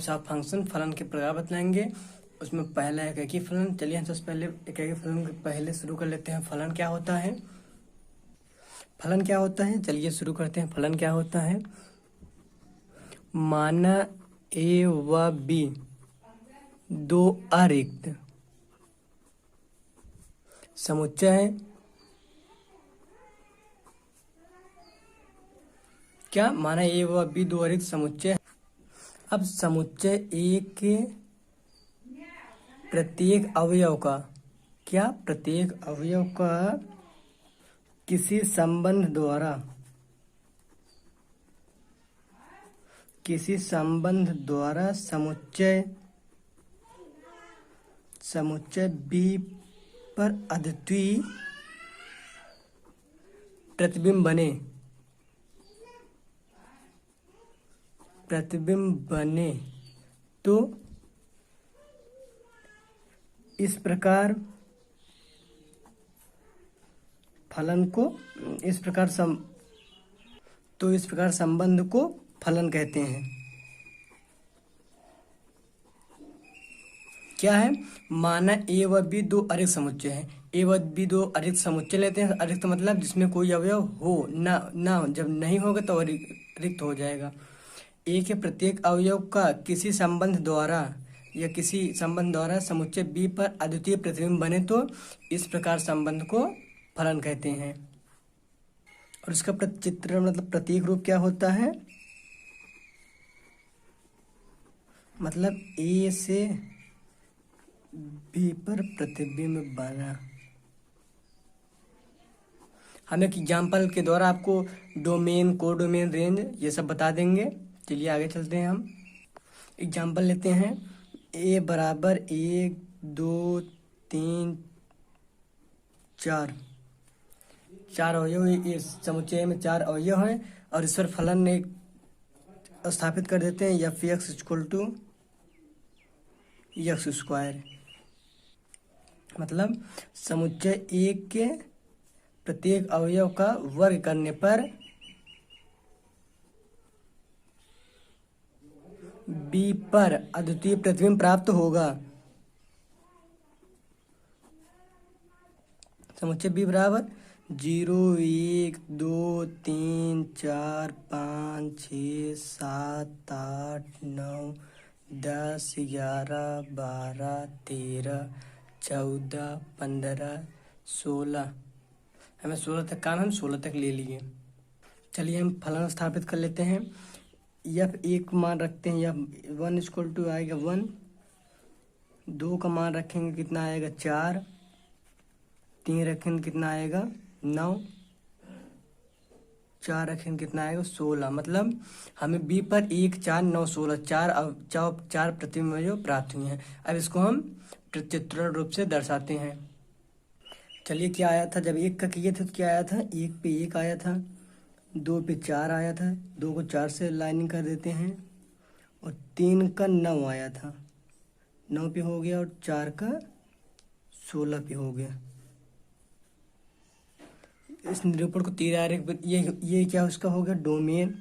Types of function, फलन के प्रकार बतलाएंगे। उसमें पहला है एकाकी फलन। चलिए हम सबसे पहले एकाकी फलन के पहले शुरू कर लेते हैं। फलन क्या होता है? फलन क्या होता है, चलिए शुरू करते हैं। फलन क्या होता है? माना ए व बी दो अरिक्त समुच्चय है। क्या माना ए व बी दो अरिक्त समुच्चय। अब समुच्चय ए के प्रत्येक अवयव का, क्या प्रत्येक अवयव का किसी संबंध द्वारा समुच्चय बी पर अद्वितीय प्रतिबिंब बने तो इस प्रकार संबंध को फलन कहते हैं। क्या है? माना ए व बी दो अरिक्त समुच्चय है। ए व बी दो अरिक्त समुच्चय लेते हैं। अरिक्त मतलब जिसमें कोई अवयव हो ना हो, जब नहीं होगा तो रिक्त हो जाएगा। ए के प्रत्येक अवयव का किसी संबंध द्वारा समुच्चय बी पर अद्वितीय प्रतिबिंब बने तो इस प्रकार संबंध को फलन कहते हैं। और इसका चित्र मतलब प्रतीक रूप क्या होता है? मतलब ए से बी पर प्रतिबिंब बना। हम एक एग्जाम्पल के द्वारा आपको डोमेन, कोडोमेन, रेंज ये सब बता देंगे। चलिए आगे चलते हैं। हम एग्जाम्पल लेते हैं। ए बराबर 1 2 3 4 अवयव। इस समुच्चय में 4 अवयव हैं और इस पर फलन एक स्थापित कर देते हैं। F X equal to X square. मतलब समुच्चय ए के प्रत्येक अवयव का वर्ग करने पर बी पर अद्वितीय प्रतिबिंब प्राप्त होगा। समुच्चय बी बराबर 0 1 2 3 4 5 6 7 8 9 10 11 12 13 14 15 16। हमें 16 तक काम, हम 16 तक ले लिए। चलिए हम फलन स्थापित कर लेते हैं। एफ एक मान रखते हैं, एफ 1 इक्वल टू आएगा 1। 2 का मान रखेंगे कितना आएगा 4। 3 रखेंगे कितना आएगा 9। 4 रखेंगे कितना आएगा 16। मतलब हमें बी पर 1 4 9 16 चार प्रतिबिंब प्राप्त हुए हैं। अब इसको हम चित्रण रूप से दर्शाते हैं। चलिए क्या आया था जब 1 का किए थे तो क्या आया था? 1 पे 1 आया था, 2 पे 4 आया था। 2 को 4 से लाइनिंग कर देते हैं और 3 का 9 आया था, 9 पे हो गया। और 4 का 16 पे हो गया। इस निरूपण को तीर आरेख ये क्या उसका हो गया डोमेन,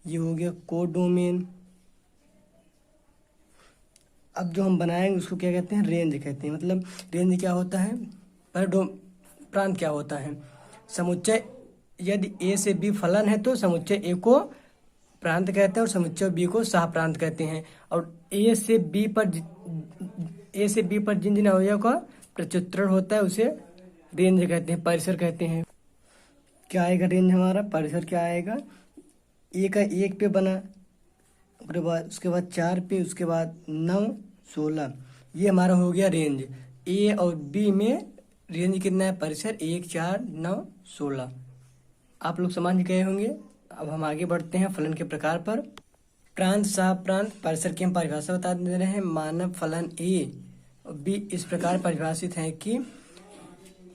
ये हो गया कोडोमेन। अब जो हम बनाएंगे उसको क्या कहते हैं? रेंज कहते हैं। मतलब रेंज क्या होता है? पर प्रांत क्या होता है? समुच्चय यदि ए से बी फलन है तो समुच्चय ए को प्रांत कहते हैं और समुच्चय बी को सह प्रांत कहते हैं। और ए से बी पर जिन जिन अवयव का प्रचित्रण होता है उसे रेंज कहते हैं, परिसर कहते हैं। क्या आएगा रेंज हमारा? परिसर क्या आएगा? ए का 1 पे बना, उसके बाद 4 पे, उसके बाद 9 16। ये हमारा हो गया रेंज। ए और बी में रेंज कितना है? परिसर 1 4 9 16। आप लोग समझ गए होंगे। अब हम आगे बढ़ते हैं फलन के प्रकार पर। प्रांत, सह प्रांत, परिसर की हम परिभाषा बता दे रहे हैं। मानव फलन ए और बी इस प्रकार परिभाषित है कि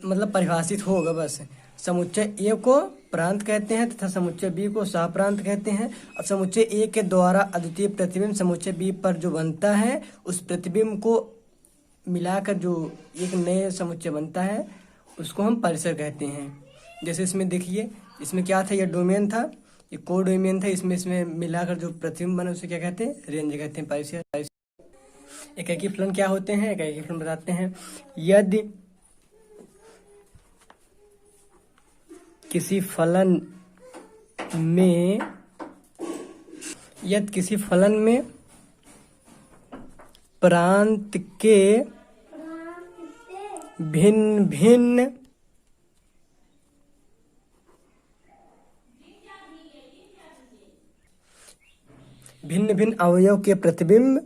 मतलब परिभाषित होगा बस। समुच्चय ए को प्रांत कहते हैं तथा समुच्चय बी को सह प्रांत कहते हैं। अब समुच्चय ए के द्वारा अद्वितीय प्रतिबिंब समुच्चय बी पर जो बनता है उस प्रतिबिंब को मिलाकर जो एक नए समुच्चय बनता है उसको हम परिसर कहते हैं। जैसे इसमें देखिए, इसमें क्या था? यह डोमेन था, ये कोडोमियन था, इसमें मिलाकर जो प्रतिबिंब बना उसे क्या कहते हैं? रेंज कहते हैं, पाइसेर। एकाकी फलन क्या होते हैं? एकाकी फलन बताते हैं। यदि किसी फलन में प्रांत के भिन्न भिन्न अवयव के प्रतिबिंब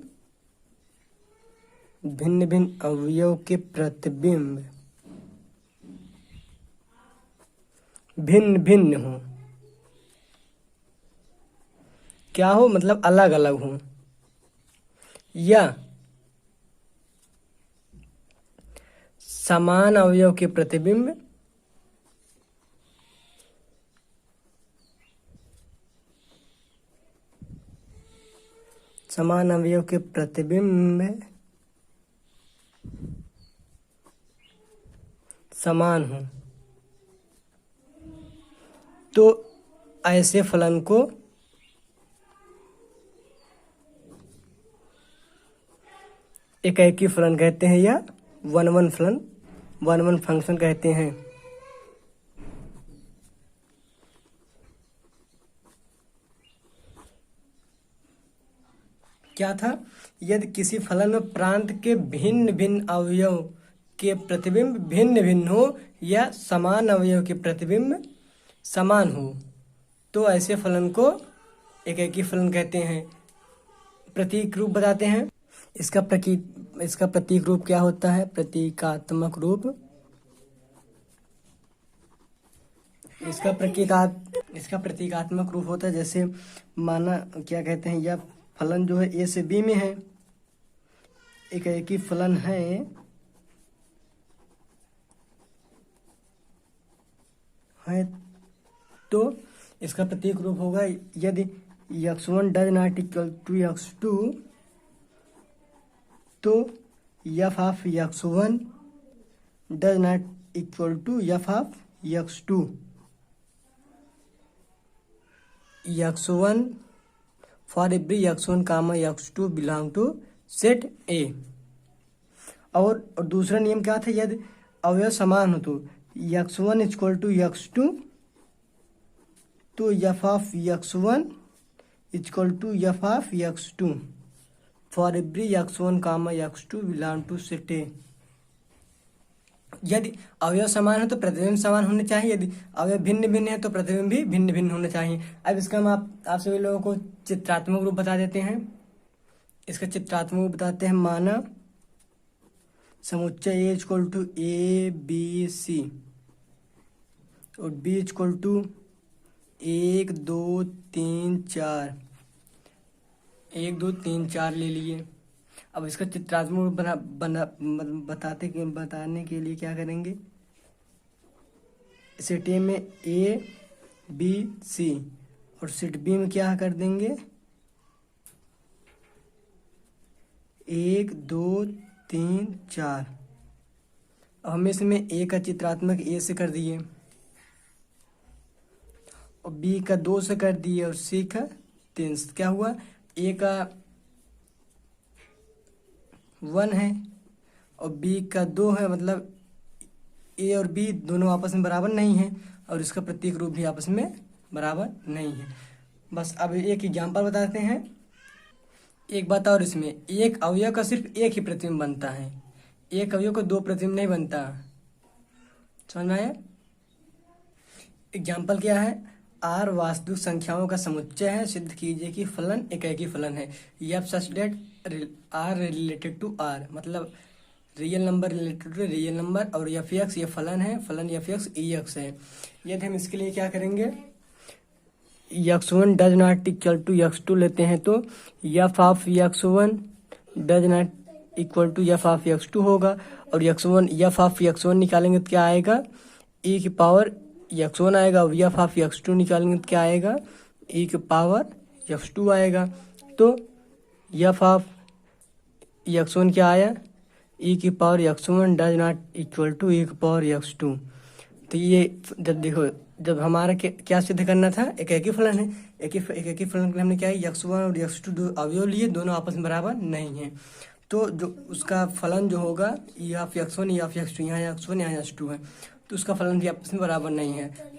भिन्न हो। क्या हो? मतलब अलग अलग हो। या समान अवयव के प्रतिबिंब समान हो, तो ऐसे फलन को एकाकी फलन कहते हैं या वन वन फंक्शन कहते हैं। क्या था? यदि किसी फलन में प्रांत के भिन्न अवयव के प्रतिबिंब भिन्न हो या समान अवयव के प्रतिबिंब समान हो, तो ऐसे फलन को एकाकी फलन कहते हैं। प्रतीक रूप बताते हैं। इसका प्रतीक रूप क्या होता है? प्रतीकात्मक रूप। इसका प्रतीकात्मक रूप होता है, जैसे माना क्या कहते हैं, यह फलन जो है ए से बी में है, एकाकी फलन है तो इसका प्रतीक रूप होगा, यदि x1 does not equal to x2 तो f of x1 does not equal to f of x2। x1 for every x1 comma x2 belong to set A। और दूसरा नियम क्या था? यदि अवयव समान हो तो x1 इक्वल टू x2 तो f of x1 equal to f of x2 for every x1 comma x2 belong to set A। यदि अवयव समान है तो प्रतिबिंब समान होने चाहिए, यदि अवयव भिन्न है तो प्रतिबिंब भी भिन्न होने चाहिए। अब इसका हम आप सभी लोगों को चित्रात्मक रूप बता देते हैं। इसका चित्रात्मक रूप बताते हैं। माना समुच्चय A इक्वल टू ABC और B इक्वल टू 1 2 3 4 1 2 3 4 ले लिए। अब इसका चित्रात्मक बताने के लिए क्या करेंगे? सेट ए में A B C और सेट बी में क्या कर देंगे? 1 2 3 4। अब हम इसमें A का चित्रात्मक A से कर दिए और B का 2 से कर दिए और C का 3 से। क्या हुआ? A का 1 है और B का 2 है, मतलब A और B दोनों आपस में बराबर नहीं है और इसका प्रतीक रूप भी आपस में बराबर नहीं है। बस अब एक एग्जाम्पल बताते हैं। एक बात और, इसमें एक अवयव का सिर्फ एक ही प्रतिबिंब बनता है, एक अवयव का 2 प्रतिबिंब नहीं बनता। समझ में आया? एग्जाम्पल क्या है? R वास्तविक संख्याओं का समुच्चय है। सिद्ध कीजिए कि फलन एकाकी फलन है। F such that R related to R, मतलब real number related to real number, और Fx ये फलन है, फलन Fx Ex है। यदि हम इसके लिए क्या करेंगे? x1 does not equal to x2 लेते हैं तो f of x1 does not equal to f of x2 होगा, और f ऑफ x1 निकालेंगे तो क्या आएगा? e की पावर x1 आएगा, और f ऑफ x2 निकालेंगे तो क्या आएगा? e की पावर x2 आएगा। तो f ऑफ x1 क्या आया? e की power x1 does not equal to e की पावर x2। तो ये जब देखो जब हमारा क्या सिद्ध करना था, एक ही फलन है, एक ही फलन के लिए हमने क्या है, x1 और x2 दो अवयव लिए, दोनों आपस में बराबर नहीं है, तो जो उसका फलन जो होगा ये ऑफ x1 ये ऑफ x2, यहाँ x1 यहाँ x2 है, तो उसका फलन भी आपस में बराबर नहीं है।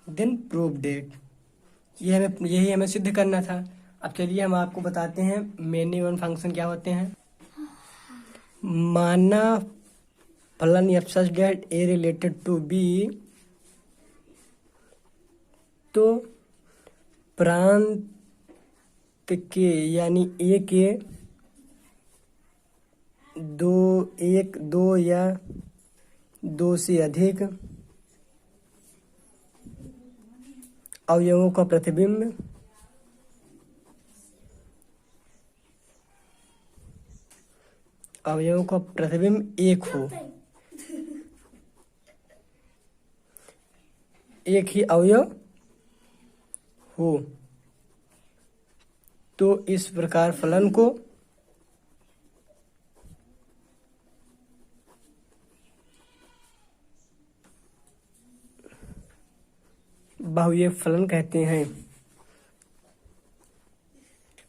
देन प्रूव डेट, यही हमें सिद्ध करना था। अब चलिए हम आपको बताते हैं मेन इवन फंक्शन क्या होते हैं। माना फलन F such that A related to B, तो प्रांत के यानी ए के दो या दो से अधिक अवयवों का प्रतिबिंब एक हो, एक ही अवयव हो, तो इस प्रकार फलन को बहुविक फलन कहते हैं।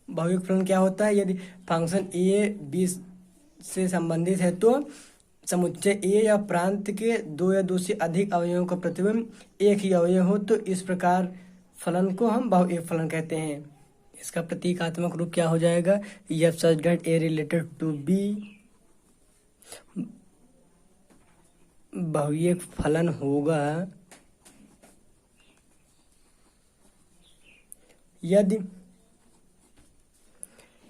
बहुविक फलन क्या होता है, यदि फंक्शन ए बी से संबंधित है तो समुच्चय ए या प्रांत के दो या दो से अधिक अवयवों का प्रतिबिंब एक ही अवयव हो, तो इस प्रकार फलन को हम बहुविक फलन कहते हैं। इसका प्रतीकात्मक रूप क्या हो जाएगा, F such that A related to B बहुविक फलन होगा यदि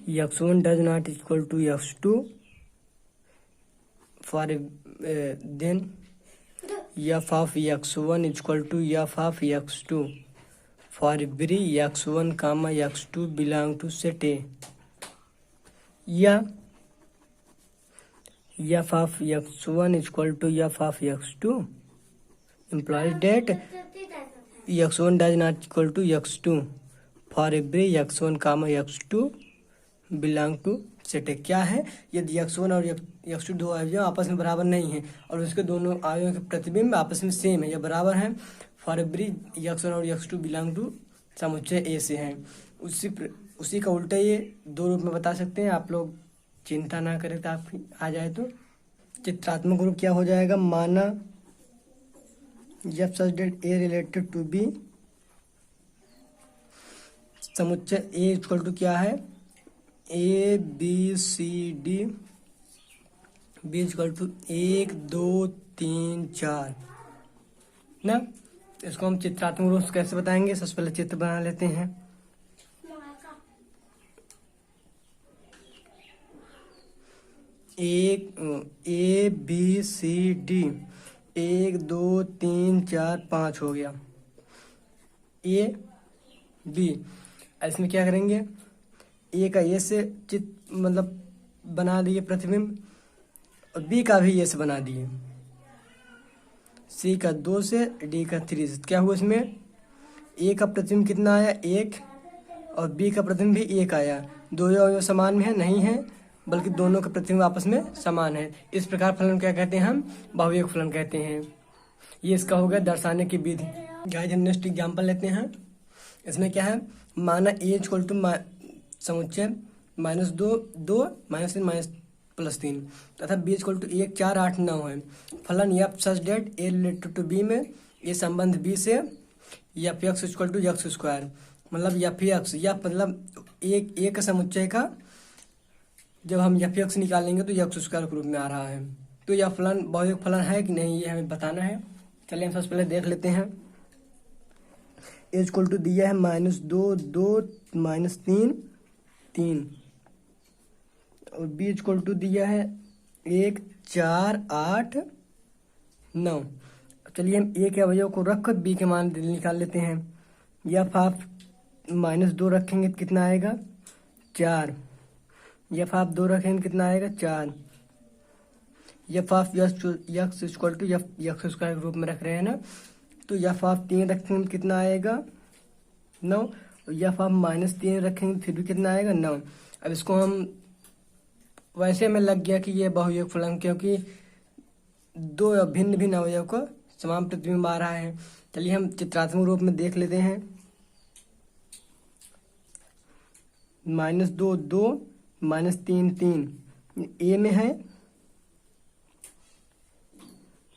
x1 does not equal to x2 for then f of x1 equal to f of x2 for every x1 comma x2 belong to set A, या f of x1 equal to f of x2 implies that x1 does not equal to x2 for every x1 comma x2 belong to set A. क्या है, यदि x1 और x2 दो अवयव आपस में बराबर नहीं है और उसके दोनों अवयवों के प्रतिबिंब आपस में सेम है या बराबर हैं, फॉर एवरी x1 और x2 बिलोंग टू समुच्चय ए से हैं। उसी का उल्टा ये दो रूप में बता सकते हैं, आप लोग चिंता ना करें तो आप आ जाए तो चित्रात्मक रूप क्या हो जाएगा, माना F such that A related to B, समुच्चय ए इक्वल टू क्या है, A B C D, B equal to 1 2 3 4 ना। इसको हम चित्रात्मक रूप से कैसे बताएंगे, सबसे पहले चित्र बना लेते हैं। ए बी सी डी 1 2 3 4 5 हो गया। ए बी, इसमें क्या करेंगे, ए का ए से मतलब बना दिए प्रतिबिंब और बी का भी ए से बना दिए, सी का 2 से, डी का 3 से। क्या हुआ, इसमें ए का प्रतिबिंब कितना आया, 1, और बी का प्रतिबिंब भी 1 आया। दो अवयव समान में है, नहीं है, बल्कि दोनों का प्रतिबिंब आपस में समान है। इस प्रकार फलन क्या कहते हैं, हम बहुविक फलन कहते हैं। ये इसका हो गया दर्शाने की विधि। गाइस हम नेक्स्ट एग्जाम्पल लेते हैं। इसमें क्या है, माना ए इक्वल टू समुच्चय -2 2 -3 +3 तथा बी इक्वल टू 1 4 8 9 है। फलन F such that A related to B में ये संबंध बी से F X equal to X square, मतलब एफ एक्स या मतलब एक समुच्चय का जब हम एफ एक्स निकालेंगे तो एक्स स्क्वायर के रूप में आ रहा है। तो यह फलन बहुविक फलन है कि नहीं, ये हमें बताना है। चलिए हम सबसे पहले देख लेते हैं। ए इक्वल टू दिया है -2 2 -3 3 और बी इक्वल टू दिया है 1 4 8 9। चलिए हम ए के अवयव को रखकर बी के मान निकाल लेते हैं। एफ आप -2 रखेंगे तो कितना आएगा, 4। एफ आप 2 रखेंगे कितना आएगा, 4। एफ आप X equal to X square के रूप में रख रहे हैं ना, तो एफ आप 3 रखेंगे कितना आएगा, 9। एफ आप -3 रखेंगे फिर भी कितना आएगा, 9। अब इसको हम वैसे में लग गया कि ये बहुविक फलन, क्योंकि दो भिन्न भिन्न अवयव को समान प्रतिबिंब आ रहा है। चलिए हम चित्रात्मक रूप में देख लेते हैं। -2 2, -3 3, ए में है,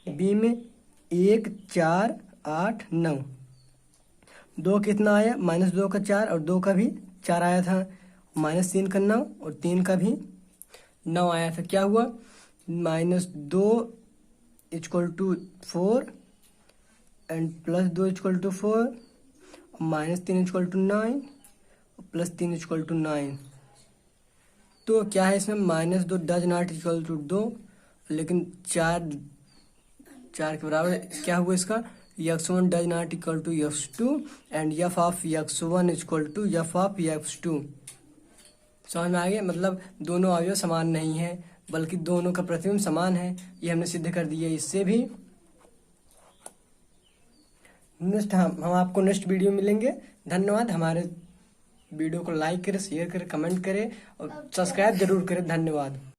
बी में 1 4 8 9। 2 कितना आया? -2 का 4 और 2 का भी 4 आया था। -3 का 9 और 3 का भी 9 आया था। क्या हुआ? -2 = 4 एंड +2 = 4, -3 = 9, +3 = 9। तो क्या है इसमें? -2 डज नॉट इक्वल टू 2, लेकिन 4 के बराबर क्या हुआ इसका? x1 does not equal to x2 and f of x1 equal to f of x2। समझ में आ गया? मतलब दोनों अवयव समान नहीं है, बल्कि दोनों का प्रतिबिंब समान है। ये हमने सिद्ध कर दिया। इससे भी नेक्स्ट हम आपको नेक्स्ट वीडियो मिलेंगे। धन्यवाद। हमारे वीडियो को लाइक करें, शेयर करें, कमेंट करें और सब्सक्राइब जरूर करें। धन्यवाद।